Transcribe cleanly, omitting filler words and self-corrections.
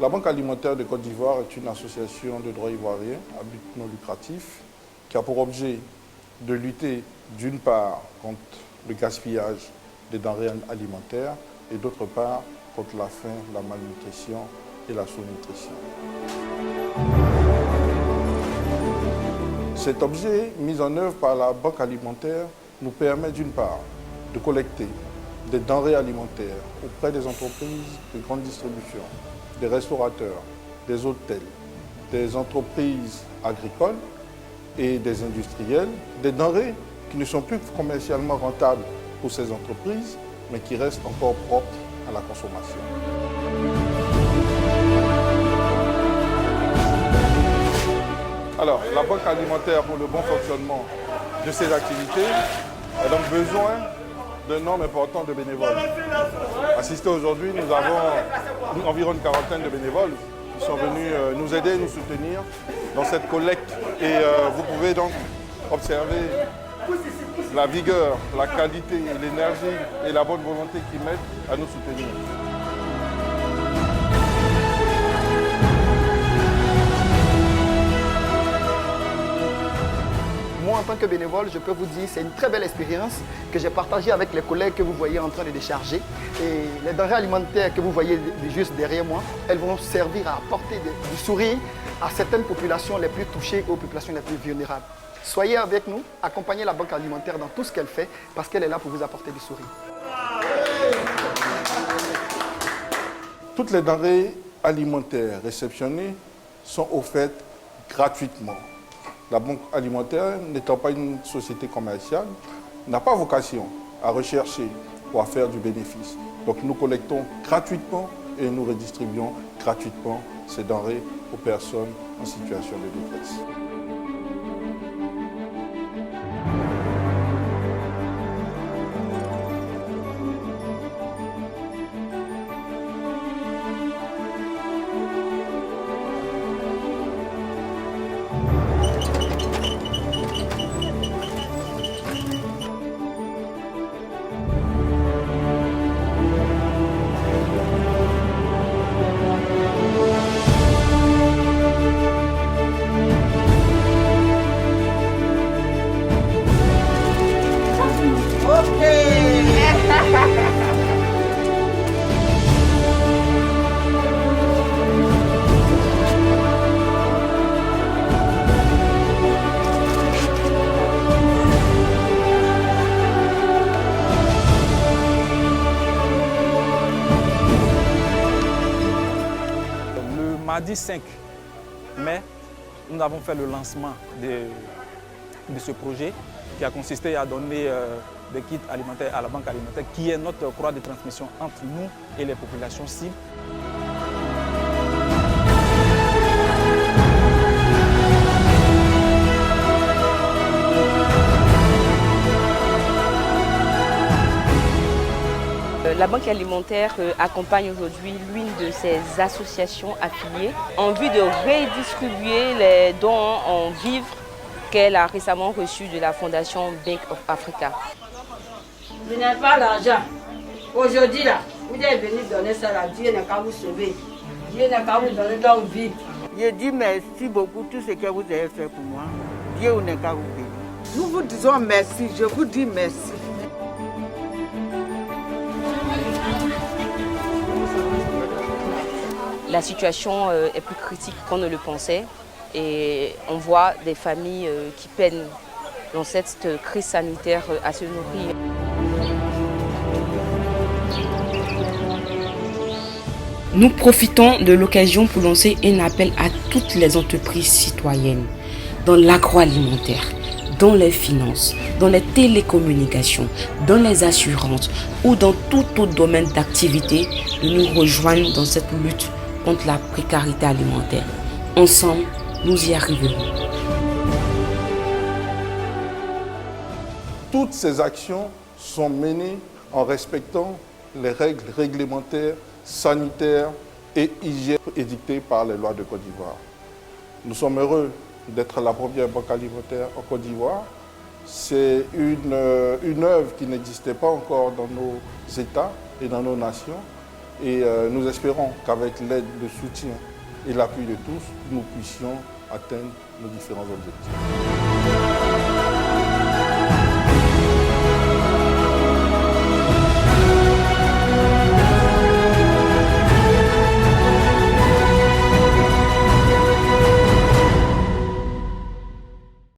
La Banque alimentaire de Côte d'Ivoire est une association de droit ivoirien à but non lucratif qui a pour objet de lutter d'une part contre le gaspillage des denrées alimentaires et d'autre part contre la faim, la malnutrition et la sous-nutrition. Cet objet mis en œuvre par la Banque alimentaire nous permet d'une part de collecter des denrées alimentaires auprès des entreprises de grande distribution, des restaurateurs, des hôtels, des entreprises agricoles et des industriels, des denrées qui ne sont plus commercialement rentables pour ces entreprises, mais qui restent encore propres à la consommation. Alors, la Banque alimentaire, pour le bon fonctionnement de ses activités, a donc besoin d'un nombre important de bénévoles. Assistés aujourd'hui, nous avons environ une quarantaine de bénévoles qui sont venus nous aider, nous soutenir dans cette collecte. Et vous pouvez donc observer la vigueur, la qualité, l'énergie et la bonne volonté qu'ils mettent à nous soutenir. Moi, en tant que bénévole, je peux vous dire que c'est une très belle expérience que j'ai partagée avec les collègues que vous voyez en train de décharger. Et les denrées alimentaires que vous voyez juste derrière moi, elles vont servir à apporter du sourire à certaines populations les plus touchées, aux populations les plus vulnérables. Soyez avec nous, accompagnez la Banque alimentaire dans tout ce qu'elle fait, parce qu'elle est là pour vous apporter du sourire. Toutes les denrées alimentaires réceptionnées sont offertes gratuitement. La Banque alimentaire, n'étant pas une société commerciale, n'a pas vocation à rechercher ou à faire du bénéfice. Donc nous collectons gratuitement et nous redistribuons gratuitement ces denrées aux personnes en situation de détresse. Mardi 5 mai, nous avons fait le lancement de ce projet qui a consisté à donner des kits alimentaires à la Banque alimentaire, qui est notre croix de transmission entre nous et les populations cibles. La Banque alimentaire accompagne aujourd'hui l'une de ses associations affiliées en vue de redistribuer les dons en vivres qu'elle a récemment reçus de la Fondation Bank of Africa. Je n'ai pas l'argent. Aujourd'hui, là, vous êtes venu donner ça là. Dieu n'a qu'à vous sauver. Dieu n'a qu'à vous donner dans la vie. Je dis merci beaucoup tout ce que vous avez fait pour moi. Dieu n'a qu'à vous bénir. Nous vous disons merci. Je vous dis merci. La situation est plus critique qu'on ne le pensait et on voit des familles qui peinent dans cette crise sanitaire à se nourrir. Nous profitons de l'occasion pour lancer un appel à toutes les entreprises citoyennes dans l'agroalimentaire, dans les finances, dans les télécommunications, dans les assurances ou dans tout autre domaine d'activité de nous rejoindre dans cette lutte contre la précarité alimentaire. Ensemble, nous y arriverons. Toutes ces actions sont menées en respectant les règles réglementaires, sanitaires et hygiéniques édictées par les lois de Côte d'Ivoire. Nous sommes heureux d'être la première banque alimentaire en Côte d'Ivoire. C'est une œuvre qui n'existait pas encore dans nos États et dans nos nations. Et nous espérons qu'avec l'aide, le soutien et l'appui de tous, nous puissions atteindre nos différents objectifs.